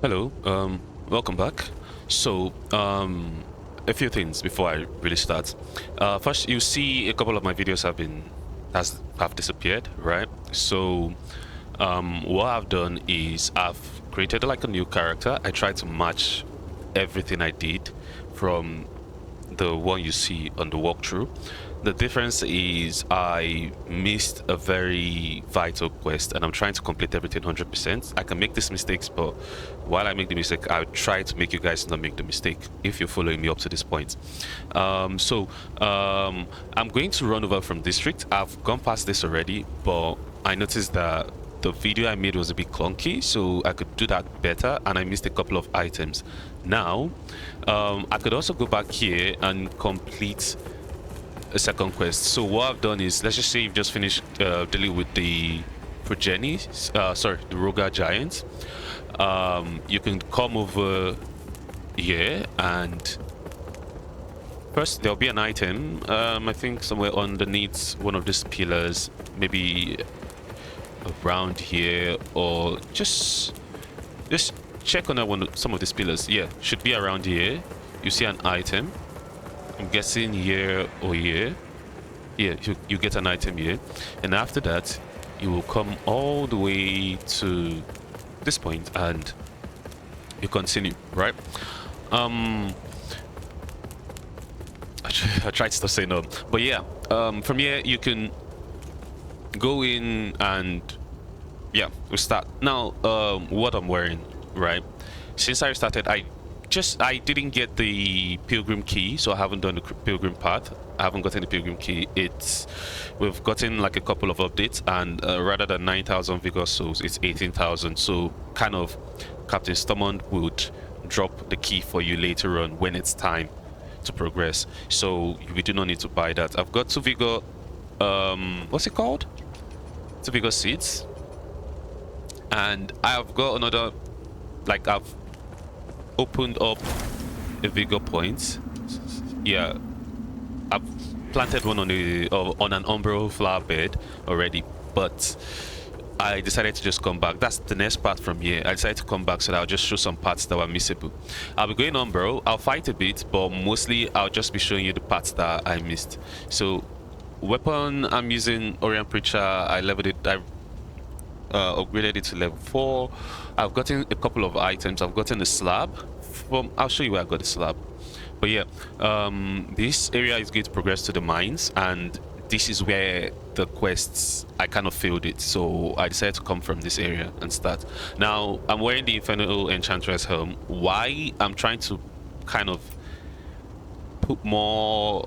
Hello, welcome back. So, a few things before I really start. First, you see a couple of my videos have disappeared, right? So, what I've done is I've created like a new character. I tried to match everything I did from the one you see on the walkthrough. The difference is I missed a very vital quest and I'm trying to complete everything 100%. I can make these mistakes, but while I make the mistake, I'll try to make you guys not make the mistake if you're following me up to this point. I'm going to run over from district. I've gone past this already, but I noticed that the video I made was a bit clunky, so I could do that better, and I missed a couple of items. Now, I could also go back here and complete a second quest. So what I've done is, let's just say you've just finished dealing with the progeny, sorry, the Roga giant. You can come over here and first there'll be an item. I think somewhere underneath one of these pillars, maybe around here, or just check on some of these pillars. Yeah, should be around here. You see an item. I'm guessing here or here. Yeah, you get an item here, and after that you will come all the way to this point and you continue, right? I tried to say no, but yeah, from here you can go in and yeah, we start now. What I'm wearing, right? Since I started, I didn't get the pilgrim key, so I haven't done the pilgrim path. I haven't gotten the pilgrim key. We've gotten like a couple of updates, and rather than 9,000 vigor souls, it's 18,000. So kind of Captain Stormont would drop the key for you later on when it's time to progress. So we do not need to buy that. I've got 2 vigor. What's it called? 2 vigor seeds, and I've got another. Like I've opened up a vigor point. Yeah, I've planted one on an umbral flower bed already, but I decided to just come back. That's the next part from here. I decided to come back so that I'll just show some parts that were missable. I'll be going umbral. I'll fight a bit, but mostly I'll just be showing you the parts that I missed. So weapon, I'm using Orient Preacher. I leveled it. I upgraded it to level 4. I've gotten a couple of items. I've gotten a slab from, I'll show you where I got the slab. But yeah, this area is going to progress to the mines, and this is where the quests, I kind of failed it, so I decided to come from this area and start. Now I'm wearing the Infernal Enchantress helm. Why? I'm trying to kind of put more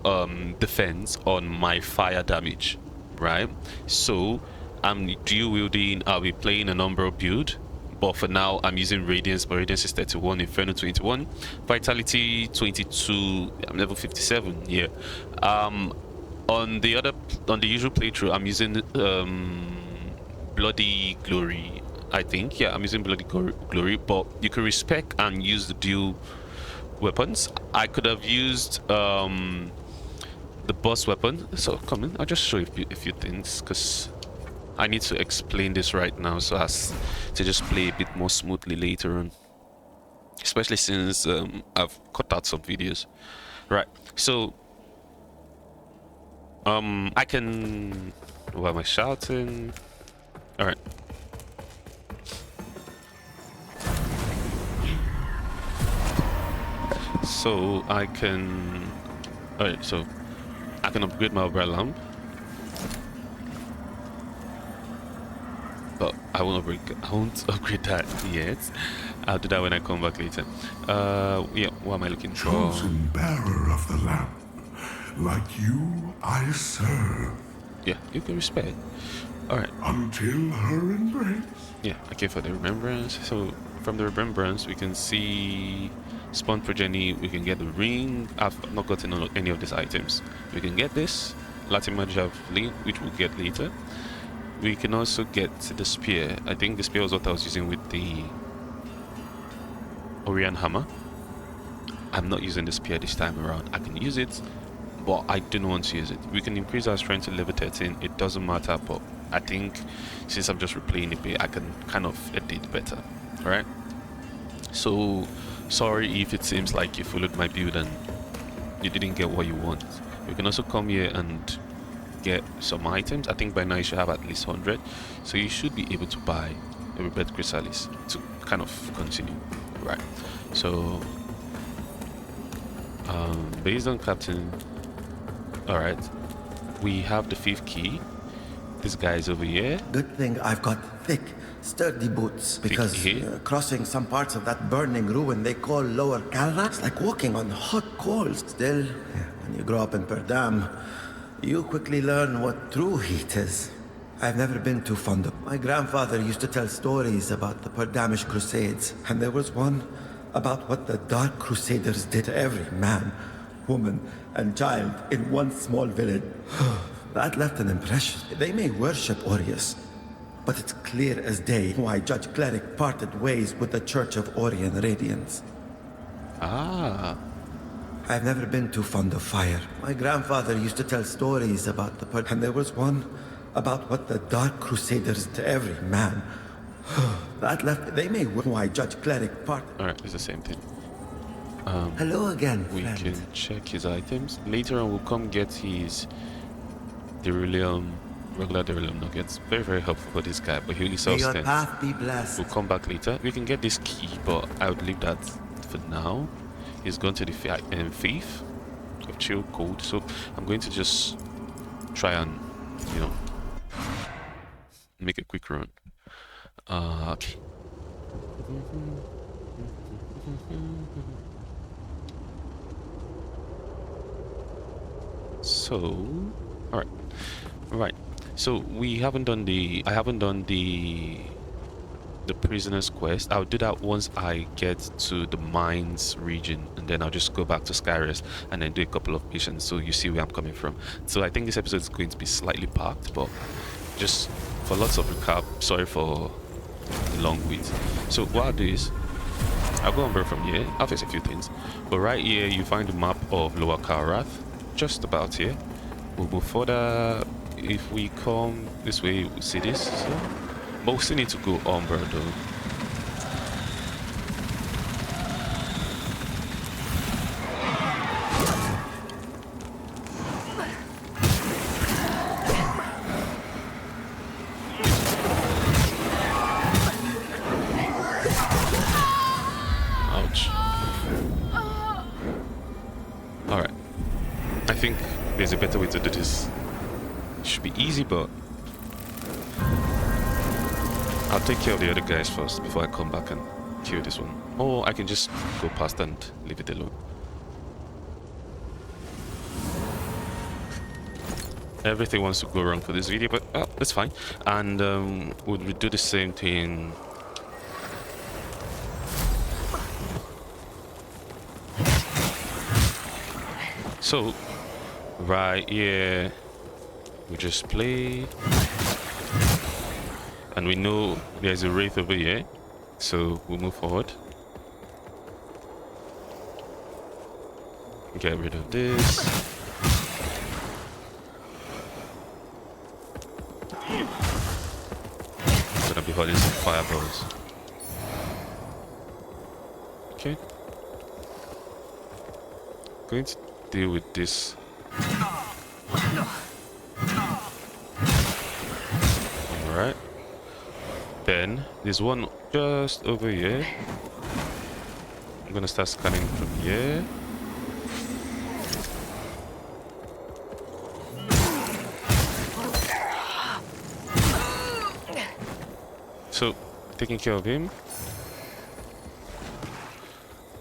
defense on my fire damage, right? So I'm dual wielding. I'll be playing a umbral build, but for now I'm using Radiance. But Radiance is 31, Inferno 21, Vitality 22. I'm level 57. Yeah. On the usual playthrough, I'm using Bloody Glory. I think, yeah, I'm using Bloody Glory, but you can respec and use the dual weapons. I could have used the boss weapon. So come in, I'll just show you a few things because I need to explain this right now so as to just play a bit more smoothly later on, especially since I've cut out some videos. Right, so I can, why am I shouting? All right, so I can, all right, so I can upgrade my umbrella lamp, but I won't upgrade that yet. I'll do that when I come back later. Yeah, what am I looking for? Chosen bearer of the lamp, like you I serve. Yeah, you can respect. Alright. Until her embrace. Yeah, okay, for the remembrance. So from the remembrance we can see spawn progeny, we can get the ring. I've not gotten any of these items. We can get this Latin Javelin, which we'll get later. We can also get the spear. I think the spear was what I was using with the Orion hammer. I'm not using the spear this time around. I can use it, but I don't want to use it. We can increase our strength to level 13. It doesn't matter, but I think since I'm just replaying it, I can kind of edit better. Alright, So sorry if it seems like you followed my build and you didn't get what you want. You can also come here and get some items. I think by now you should have at least 100, so you should be able to buy a rebirth chrysalis to kind of continue, right? So based on captain, all right, we have the 5th key. This guy is over here. Good thing I've got thick, sturdy boots, because here? crossing some parts of that burning ruin they call Lower Calra, it's like walking on hot coals. Still, when you grow up in Perdam, you quickly learn what true heat is. I've never been too fond of. My grandfather used to tell stories about the Perdamish Crusades, and there was one about what the Dark Crusaders did to every man, woman, and child in one small village. That left an impression. They may worship Orius, but it's clear as day why Judge Cleric parted ways with the Church of Orion Radiance. Ah. I've never been too fond of fire. My grandfather used to tell stories about and there was one about what the Dark Crusaders to every man. That left. They may why Judge Cleric part. Alright, it's the same thing. Hello again, We friend. can check his items. Later on, we'll come get his Derelium, regular Derelium nuggets. Very, very helpful for this guy, but he only May sells your 10. path be blessed. We'll come back later. We can get this key, but I would leave that for now. He's gone to the thief of chill code, so I'm going to just try and, you know, make a quick run. Okay. So, all right. So we haven't done I haven't done the prisoner's quest. I'll do that once I get to the mines region, and then I'll just go back to Skyrest and then do a couple of missions, so you see where I'm coming from. So I think this episode is going to be slightly packed, but just for lots of recap, sorry for the long wait. So what I'll do is I'll go on from here. I'll fix a few things, but right here you find the map of Lower Kalrath, just about here. We'll move further. If we come this way, we'll see this. So, but we still need to go Umber though. Ouch. Alright. I think there's a better way to do this. It should be easy, but I'll take care of the other guys first before I come back and kill this one. Or I can just go past and leave it alone. Everything wants to go wrong for this video, but that's fine. And we'll do the same thing. So, right here, we just play. And we know there's a wraith over here, so we'll move forward. Get rid of this. I'm gonna be holding some fireballs. Okay. Going to deal with this. Alright. Then there's one just over here. I'm gonna start scanning from here. So, taking care of him.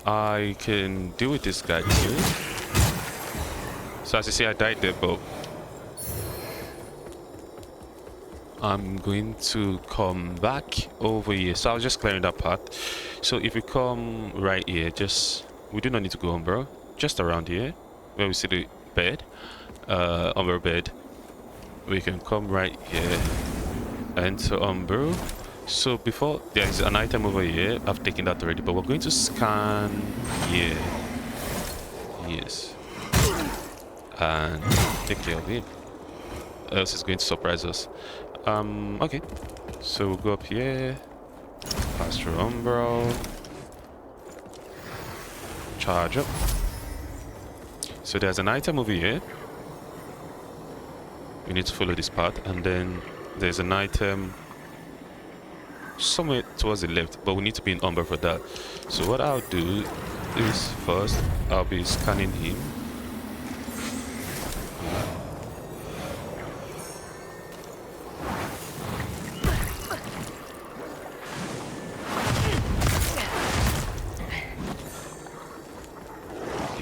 I can deal with this guy too. So as you see, I died there, but I'm going to come back over here. So I was just clearing that part. So if we come right here, we do not need to go on, bro. Just around here, where we see the bed, umber bed. We can come right here, enter umber. So before, there's an item over here. I've taken that already, but we're going to scan here. Yes. And take care of him. Else it's going to surprise us. Okay. So we'll go up here. Pass through Umbral. charge up. So there's an item over here. We need to follow this path, and then there's an item somewhere towards the left, but we need to be in Umber for that. So what I'll do is first I'll be scanning him.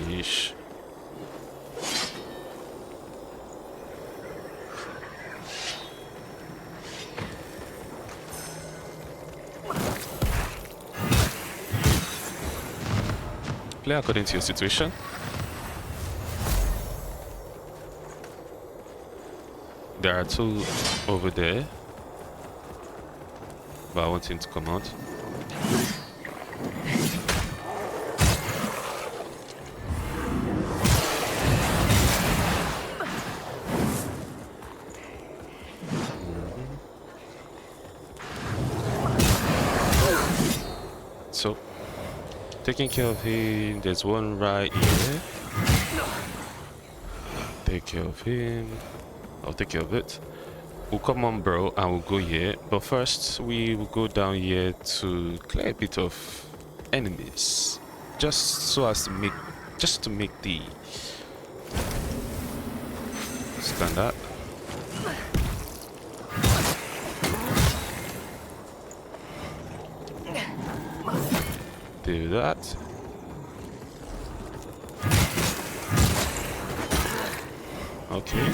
Ish. Play according to your situation. There are two over there, but I want him to come out. So, taking care of him, there's one right here. Take care of him. I'll take care of it. We'll come on, bro, and we'll go here. But first, we will go down here to clear a bit of enemies, just so as to make, to make the scan that. Do that. Okay.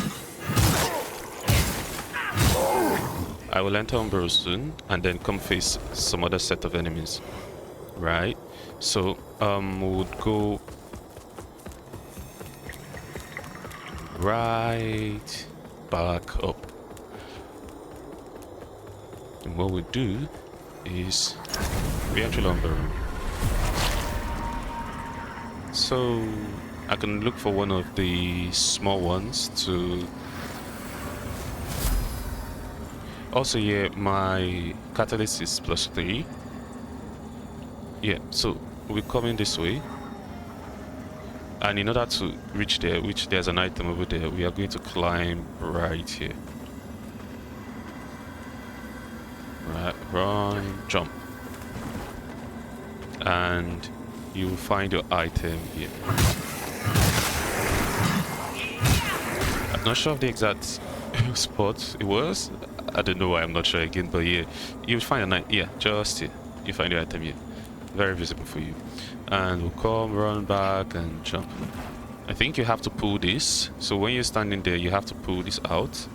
I will enter Umbro soon and then come face some other set of enemies. Right? So we would go right back up. And what we do is we enter Umbro. So I can look for one of the small ones to... Also, yeah, my catalyst is +3. Yeah, so we're coming this way. And in order to reach there, which there's an item over there, we are going to climb right here. Right, run, jump. And you will find your item here. I'm not sure of the exact spot it was. I don't know why, I'm not sure again, but yeah, you'll find a night. Yeah, just here. You find the item here. Very visible for you. And we'll come, run back, and jump. I think you have to pull this. So when you're standing there, you have to pull this out.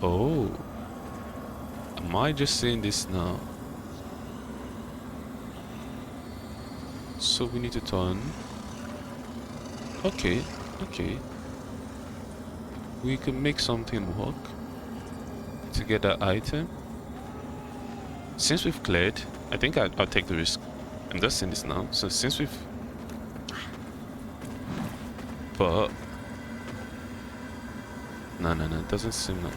Oh. Am I just saying this now? So we need to turn. Okay, okay. We can make something work to get that item. Since we've cleared, I think I'll take the risk. I'm just saying this now. So since we've... But... No, it doesn't seem like...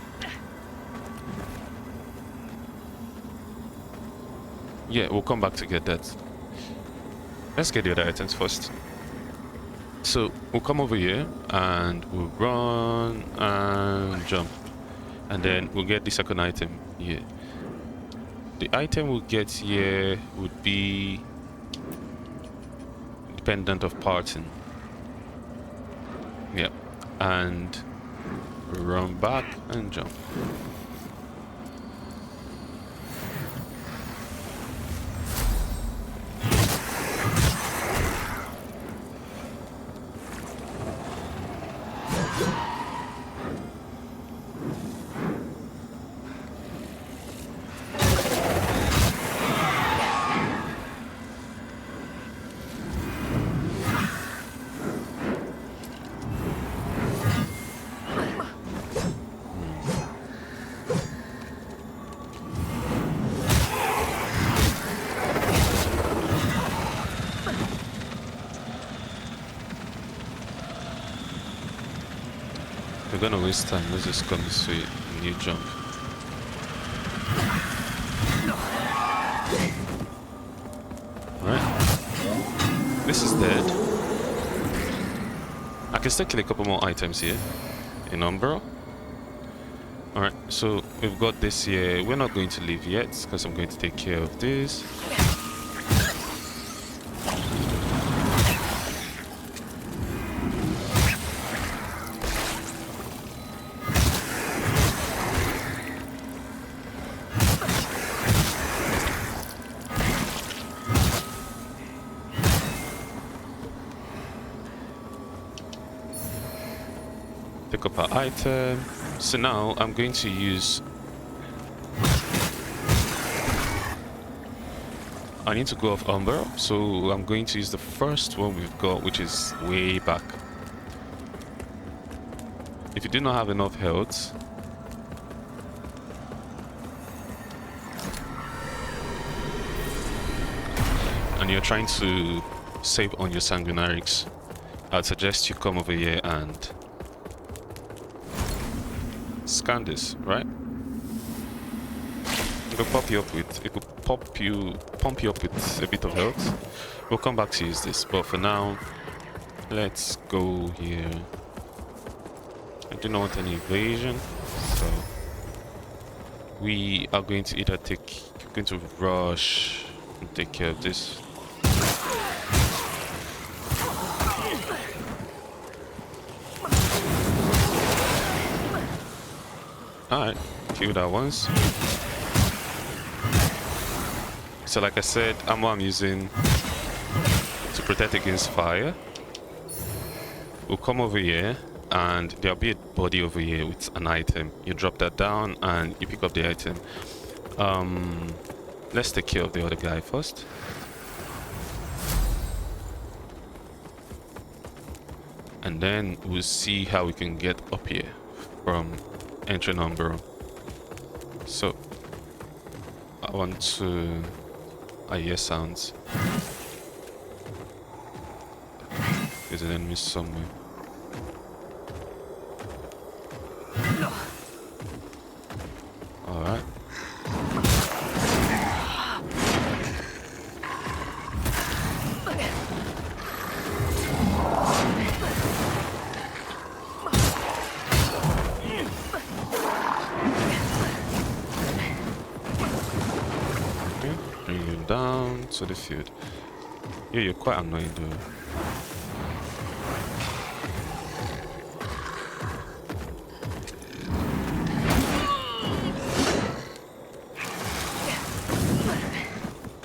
Yeah, we'll come back to get that. Let's get the other items first. So we'll come over here and we'll run and jump, and then we'll get the second item here. The item we'll get here would be dependent of parting. Yeah, and run back and jump. We're gonna waste time. Let's just come this way and you jump. Alright. This is dead. I can still kill a couple more items here in Umbro. Alright, so we've got this here. We're not going to leave yet because I'm going to take care of this. Pick up our item. So now I'm going to use... I need to go off Umber, so I'm going to use the first one we've got, which is way back. If you do not have enough health, and you're trying to save on your sanguinarics, I'd suggest you come over here and scan this, right? It will pump you up with a bit of health. We'll come back to use this, but for now, let's go here. I do not want any evasion, so we are going to either rush and take care of this. Alright, kill that once. So like I said, ammo I'm using to protect against fire. We'll come over here and there'll be a body over here with an item. You drop that down and you pick up the item. Let's take care of the other guy first. And then we'll see how we can get up here from entering Umbro. So I want to... I hear sounds. There's an enemy somewhere. Alright. Bring you down to the field. Yeah, you're quite annoying though.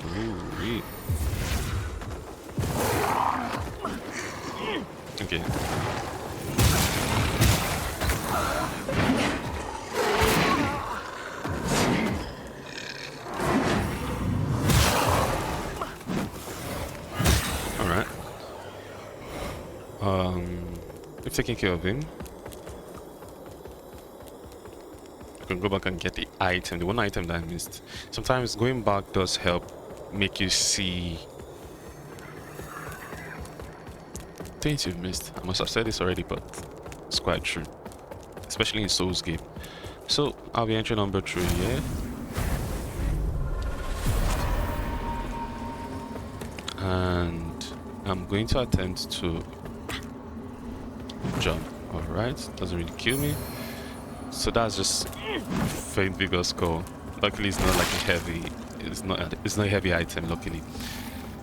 Ooh-wee. Okay. We've taken care of him. I can go back and get the item, the one item that I missed. Sometimes going back does help make you see things you've missed. I must have said this already, but it's quite true, especially in Souls game. So I'll be entering number 3 here. And I'm going to attempt to jump. Alright, doesn't really kill me. So that's just faint vigor skull. Luckily it's not like a heavy, it's not a heavy item, luckily.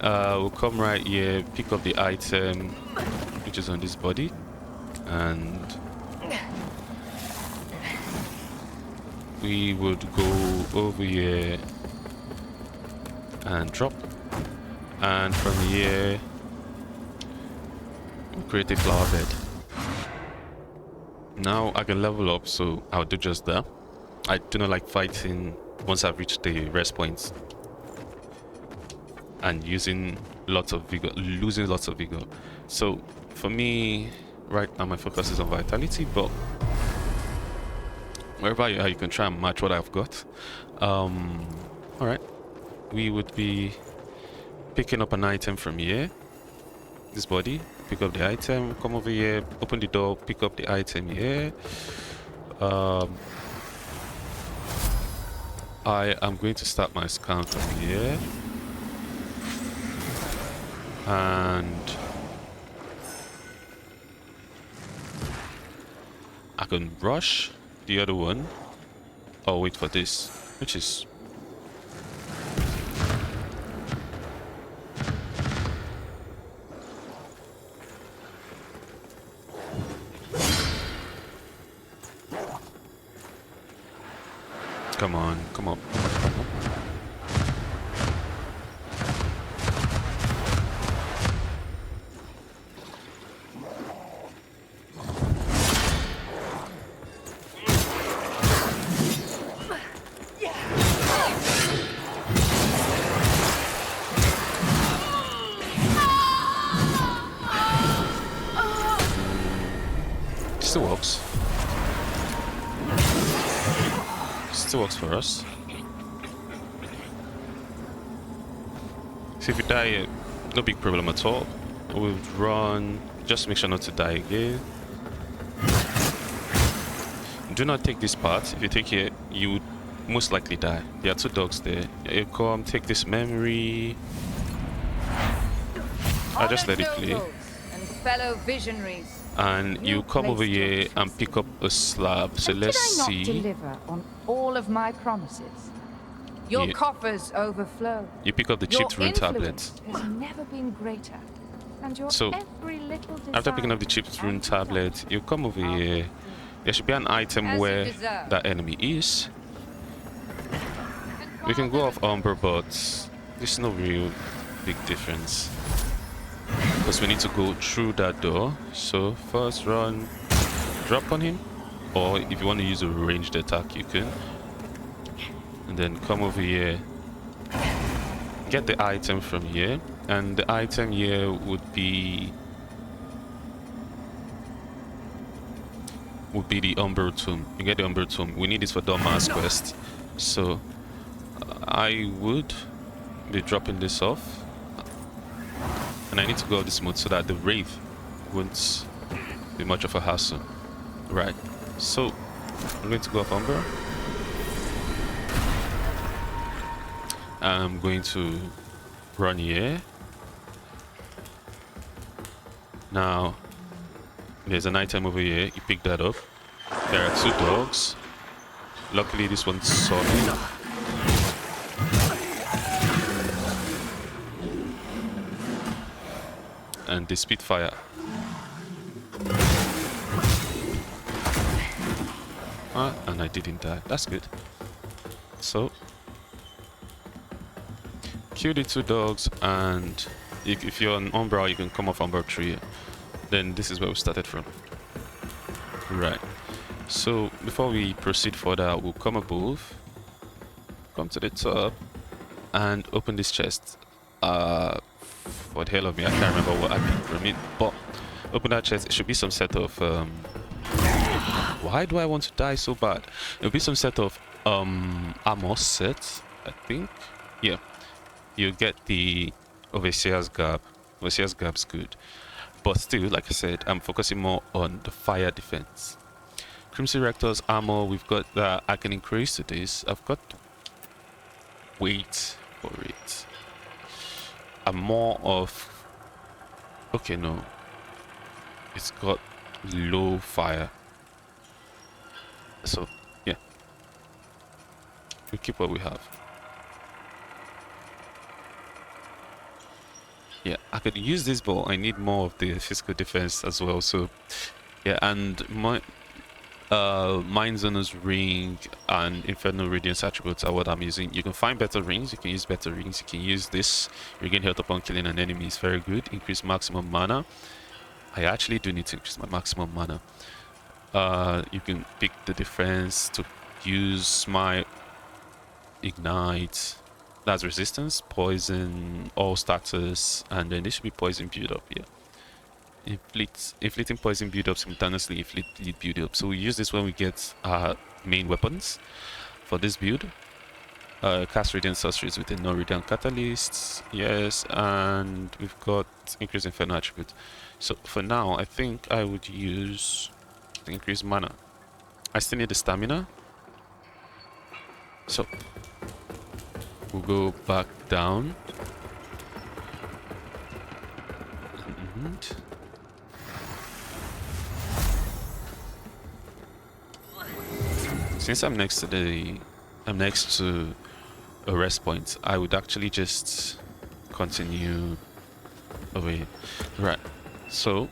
We'll come right here, pick up the item which is on this body, and we would go over here and drop, and from here we'll create a flower bed. Now I can level up, so I'll do just that. I do not like fighting once I've reached the rest points and losing lots of vigor. So for me right now my focus is on vitality, but wherever you are you can try and match what I've got. Alright, we would be picking up an item from here, this body. Pick up the item, come over here, open the door, pick up the item here. I am going to start my scan from here, And I can rush the other one or wait for this, which is come on, come on. Still works. Still works for us. So if you die, no big problem at all. We'll run. Just make sure not to die again. Do not take this part. If you take it, you would most likely die. There are 2 dogs there. You come, take this memory. I just let it play. And fellow visionaries. And you come over here and pick up a slab. So let's see. Did I not deliver on all of my promises? Your coffers overflow. You pick up the chipped rune tablet. Has never been greater. And your So every little after picking up the chipped rune tablet, you come over here. There should be an item where that enemy is. We can go off Umber, but there's no real big difference. Because we need to go through that door. So first run, drop on him. Or if you want to use a ranged attack, you can. And then come over here. Get the item from here. And the item here would be the Umber Tomb. You get the Umber Tomb. We need this for Dorma's quest. So I would be dropping this off. And I need to go off this mode so that the Wraith won't be much of a hassle. Right. So I'm going to go off Umber. I'm going to run here. Now there's an item over here. You pick that up. There are 2 dogs. Luckily this one saw me. And they spit fire. And I didn't die. That's good. So kill the 2 dogs, and if you're on Umbra, you can come off Umbra 3. Then this is where we started from. Right. So before we proceed further, we'll come above, come to the top, and open this chest. For the hell of me, I can't remember what I picked from it, but open that chest. It should be some set of why do I want to die so bad? It'll be some set of armor sets, I think. Yeah, you get the Overseer's Garb. Overseer's Garb's good, but still, like I said, I'm focusing more on the fire defense. Crimson Rector's armor, we've got that. I can increase to this. I've got to wait for it. I'm more of, okay, no, it's got low fire, so yeah, we keep what we have. Yeah, I could use this, but I need more of the physical defense as well. So yeah, and my Mind Zoner's ring and Infernal Radiance attributes are what I'm using. You can find better rings, you can use better rings, you can use this. Regain health upon killing an enemy is very good. Increase maximum mana. I actually do need to increase my maximum mana. You can pick the defense to use my Ignite. That's resistance, poison, all status, and then this should be poison build up, yeah. Inflicting poison build up simultaneously inflict lead build up. So we use this when we get our main weapons. For this build, cast radiant sorceries with a non-radiant catalyst, yes, and we've got increased infernal attribute. So for now, I think I would use the increased mana. I still need the stamina, so we'll go back down. And since I'm next to a rest point, I would actually just continue over here. Right. So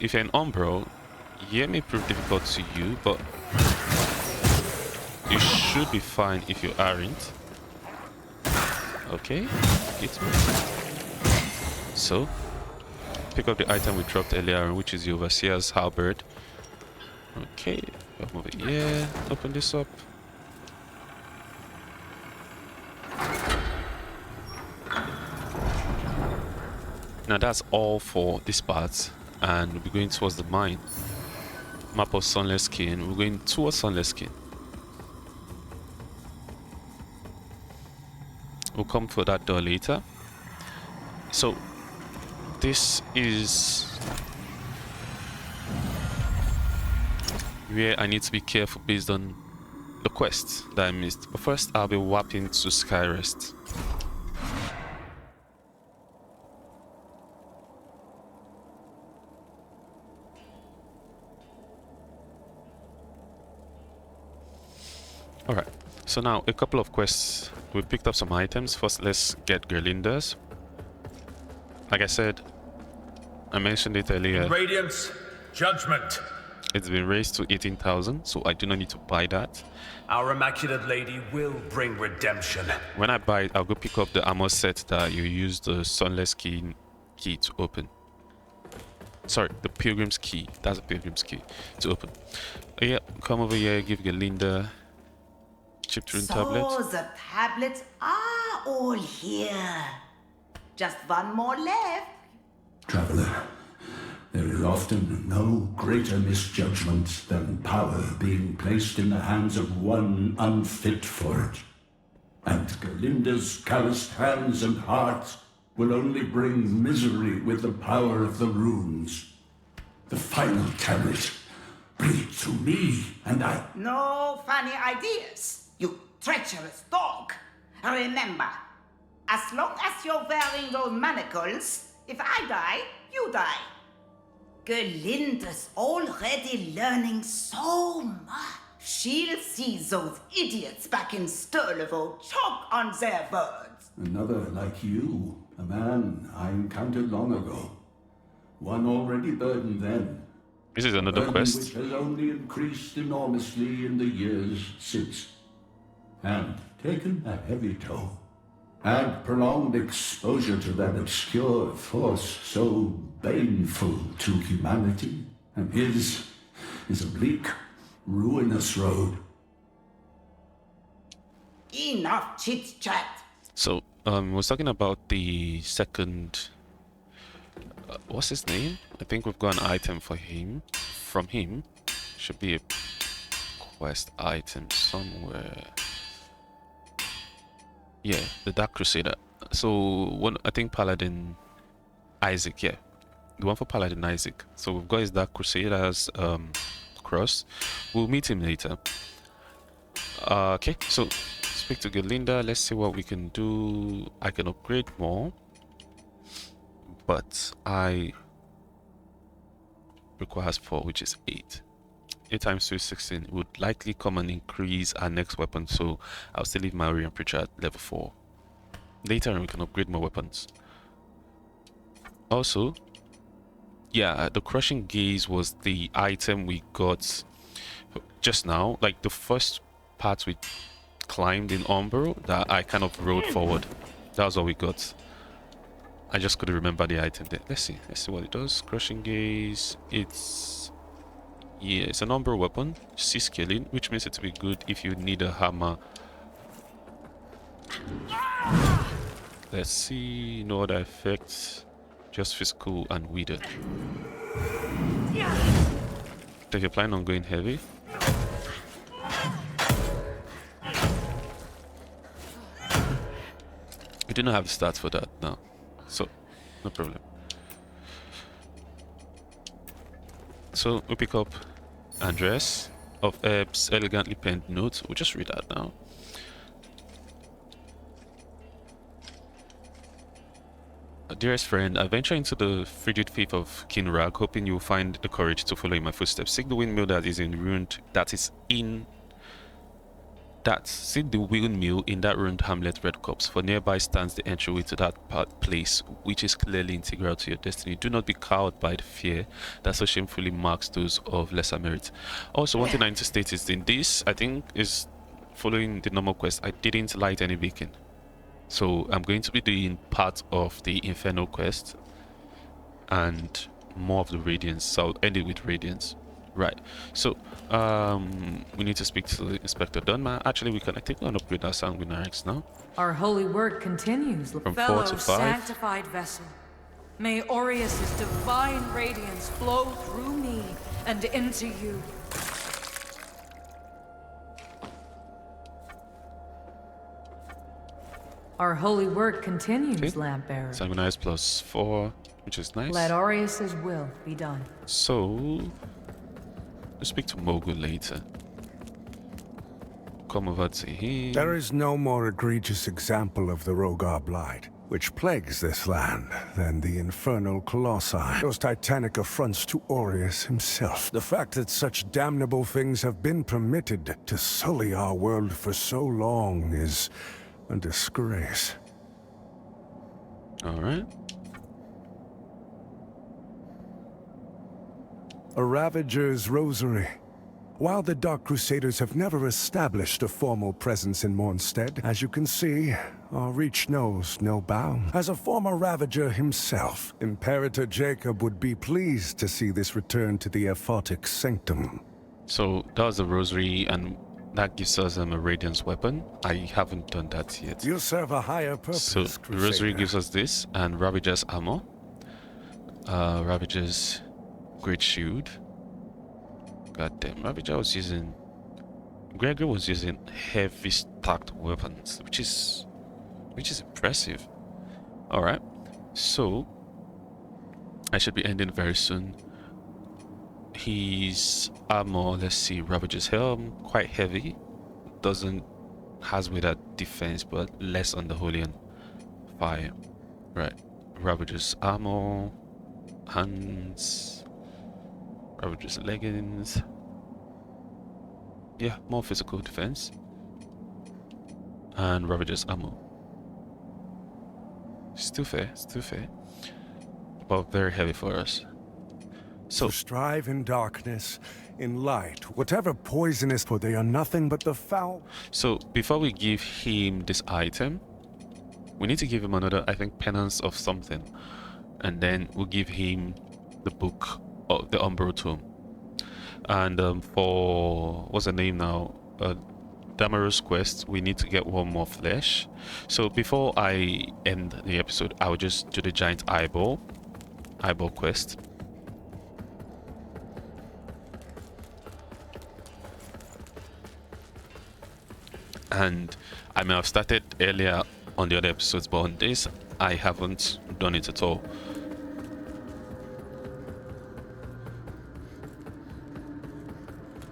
if you're an umbro, yeah, may prove difficult to you, but you should be fine if you aren't. Okay, get me. So pick up the item we dropped earlier, which is the Overseer's Halberd. Okay, move it here, open this up. Now that's all for this part, and we'll be going towards the mine. Map of Sunless Skin, we're going towards Sunless Skin. We'll come for that door later. So this is where I need to be careful based on the quest that I missed. But first I'll be warping to Skyrest. Alright, so now a couple of quests. We've picked up some items. First, let's get Gerlinda's. Like I said, I mentioned it earlier. Radiance, judgment. It's been raised to 18,000, so I do not need to buy that. Our Immaculate Lady will bring redemption. When I buy it, I'll go pick up the armor set that you use the Sunless key to open. Sorry, the Pilgrim's key. That's a Pilgrim's key to open. Yeah, come over here, give Gerlinda chip-tune tablet. So the tablets are all here. Just one more left. Traveler, there is often no greater misjudgment than power being placed in the hands of one unfit for it. And Gerlinda's calloused hands and heart will only bring misery with the power of the runes. The final tablet, bring it to me, and I... No funny ideas, you treacherous dog. Remember, as long as you're wearing those manacles, if I die, you die. Gerlinda's already learning so much. She'll see those idiots back in Sturlevo choke on their words. Another like you, a man I encountered long ago. One already burdened then. This is another Burden quest. which has only increased enormously in the years since. And taken a heavy toll. And prolonged exposure to that obscure force so baneful to humanity. And his is a bleak, ruinous road. Enough chit-chat. So, we're talking about the second... what's his name? I think we've got an item for him. From him. Should be a quest item somewhere. Yeah, the Dark Crusader. So, one, I think Paladin Isaac, yeah. The one for Paladin Isaac. So, we've got his Dark Crusaders cross. We'll meet him later. Okay, so speak to Gerlinda. Let's see what we can do. I can upgrade more, but I requires 4, which is 8. 8 times 2 is 16. It would likely come and increase our next weapon, so I'll still leave my Orion Preacher at level 4. Later on, we can upgrade more weapons. Also, yeah, the Crushing Gaze was the item we got just now. Like the first part we climbed in Umbro that I kind of rode forward. That was what we got. I just couldn't remember the item there. Let's see what it does. Crushing Gaze, it's an Umbro weapon, 6 scaling, which means it to be good if you need a hammer. Let's see, no other effects, just physical and withered. If you're planning on going heavy, we do not have the stats for that now, so no problem. So we pick up Andres of Ebb's elegantly penned notes. We'll just read that now. Dearest friend, I venture into the frigid faith of Kinrag, hoping you will find the courage to follow in my footsteps. Seek the windmill that is ruined in that ruined hamlet Red Corpse, for nearby stands the entryway to that place, which is clearly integral to your destiny. Do not be cowed by the fear that so shamefully marks those of lesser merit. Also, one thing I need to state is in this, I think, is following the normal quest, I didn't light any beacon. So I'm going to be doing part of the Infernal quest and more of the Radiance. So I'll end it with Radiance. Right. So we need to speak to Inspector Dunman. Actually, I think we can upgrade our sanguinarics now. Our holy work continues. From 4 Fellow to 5. sanctified vessel, may Aureus's divine radiance flow through me and into you. Our holy work continues, lamp bearer. Sanguinarics plus 4, which is nice. Let Aureus's will be done. So we'll speak to Mogul later. Come over to him. There is no more egregious example of the Rogar Blight, which plagues this land, than the infernal colossi. Those titanic affronts to Aureus himself. The fact that such damnable things have been permitted to sully our world for so long is a disgrace. Alright. A Ravager's Rosary. While the Dark Crusaders have never established a formal presence in Mornstead, as you can see, our reach knows no bound. As a former Ravager himself, Imperator Jacob would be pleased to see this return to the Aphotic Sanctum. So that was the Rosary, and that gives us a Radiance weapon. I haven't done that yet. You serve a higher purpose, So the Crusader. Rosary gives us this, and Ravager's armor. Ravager's Great Shield. God damn, Ravager was using... Gregory was using heavy stacked weapons, which is impressive. Alright, so I should be ending very soon. His armor, let's see, Ravager's helm, quite heavy. Has with that defense, but less on the holy and fire. Right, Ravager's armor, hands, Ravager's leggings. Yeah, more physical defense. And Ravager's armor. Still fair, but very heavy for us. So To strive in darkness, in light, whatever poisonous, for they are nothing but the foul. So before we give him this item, we need to give him another, I think, penance of something, and then we'll give him the book of the Umbro Tome. And for what's the name now, Damaros quest, we need to get one more flesh. So before I end the episode, I will just do the giant eyeball quest. And I may have started earlier on the other episodes, but on this I haven't done it at all.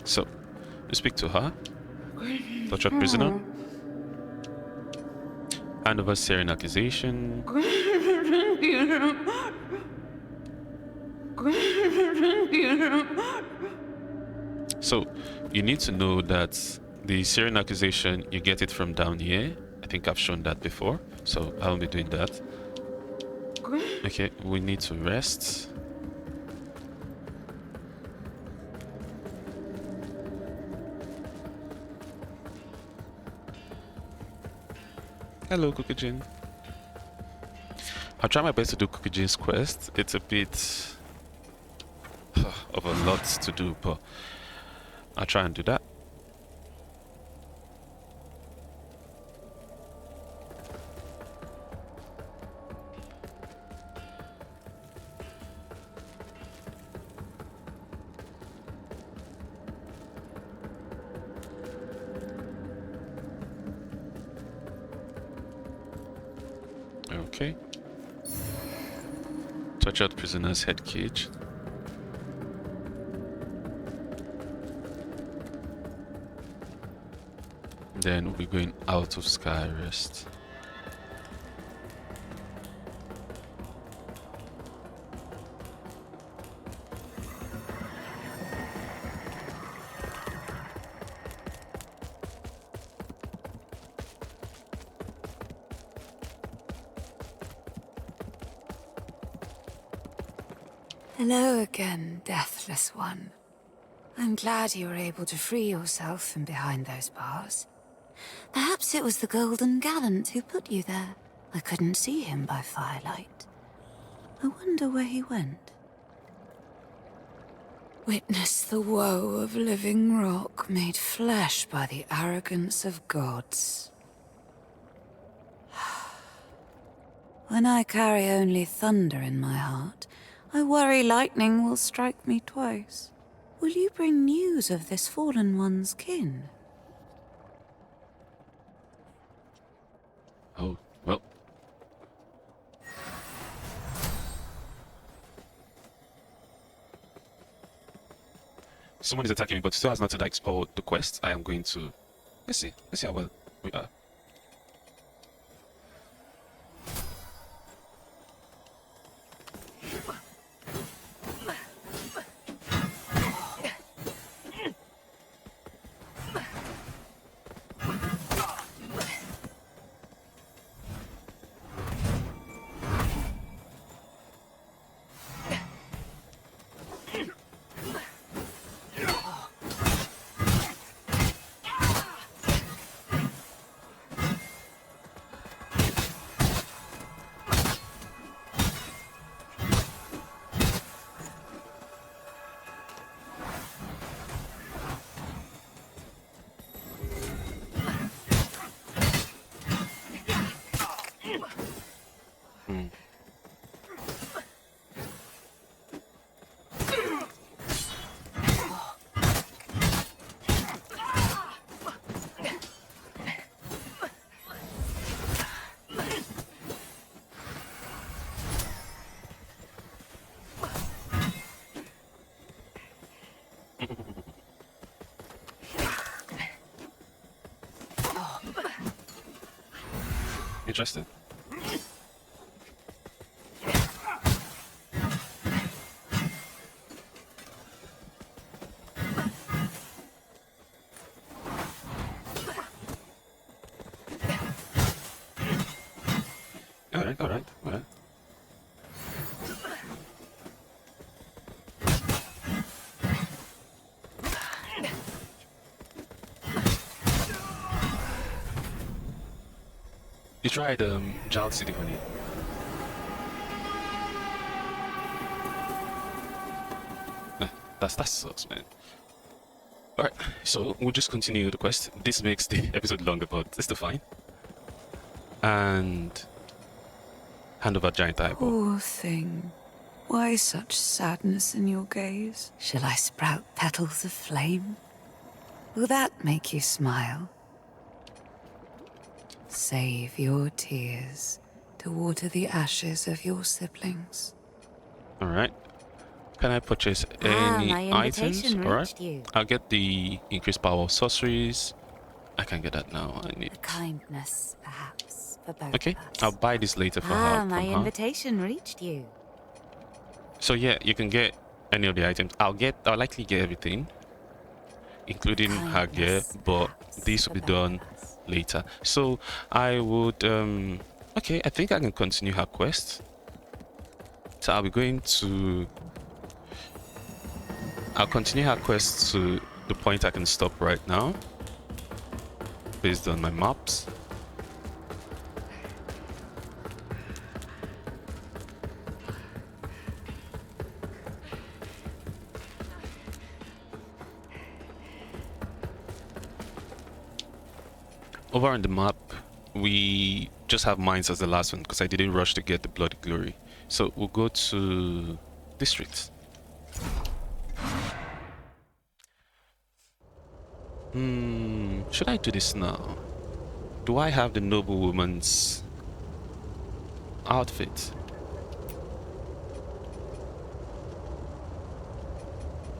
So we speak to her. Tortured prisoner. Hand over Syrian accusation. So you need to know that the Syrian accusation, you get it from down here. I think I've shown that before, so I won't be doing that. Okay, we need to rest. Hello, Cookie Jin. I'll try my best to do Cookie Jin's quest. It's a bit of a lot to do, but I'll try and do that. Okay. Tortured prisoner's head cage. Then we'll be going out of Skyrest. Hello again, deathless one. I'm glad you were able to free yourself from behind those bars. Perhaps it was the Golden Gallant who put you there. I couldn't see him by firelight. I wonder where he went. Witness the woe of living rock made flesh by the arrogance of gods. When I carry only thunder in my heart, I worry lightning will strike me twice. Will you bring news of this fallen one's kin? Oh, well. Someone is attacking me, but still has not explored the quest. I am going to... Let's see how well we are. Interesting. All right. You tried Giant City Honey. That sucks, man. Alright, so we'll just continue the quest. This makes the episode longer, but it's still fine. And hand over giant eyeball. Poor thing. Why such sadness in your gaze? Shall I sprout petals of flame? Will that make you smile? Save your tears to water the ashes of your siblings. Alright. Can I purchase any items? Alright. I'll get the increased power of sorceries. I can get that now. I need kindness, perhaps, for both okay, of us. I'll buy this later for her. My invitation reached you. So yeah, you can get any of the items. I'll likely get everything, including her gear, but this will be done later. So I would okay, I think I can continue her quest. So I'll continue her quest to the point I can stop right now based on my maps. Over on the map, we just have mines as the last one because I didn't rush to get the Bloody Glory. So we'll go to districts. Should I do this now? Do I have the noblewoman's outfit?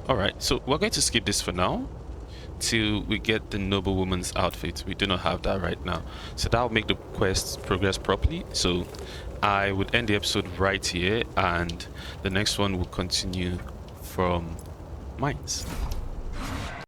Alright, so we're going to skip this for now till we get the noblewoman's outfit. We do not have that right now, so that will make the quest progress properly. So I would end the episode right here, and the next one will continue from mines.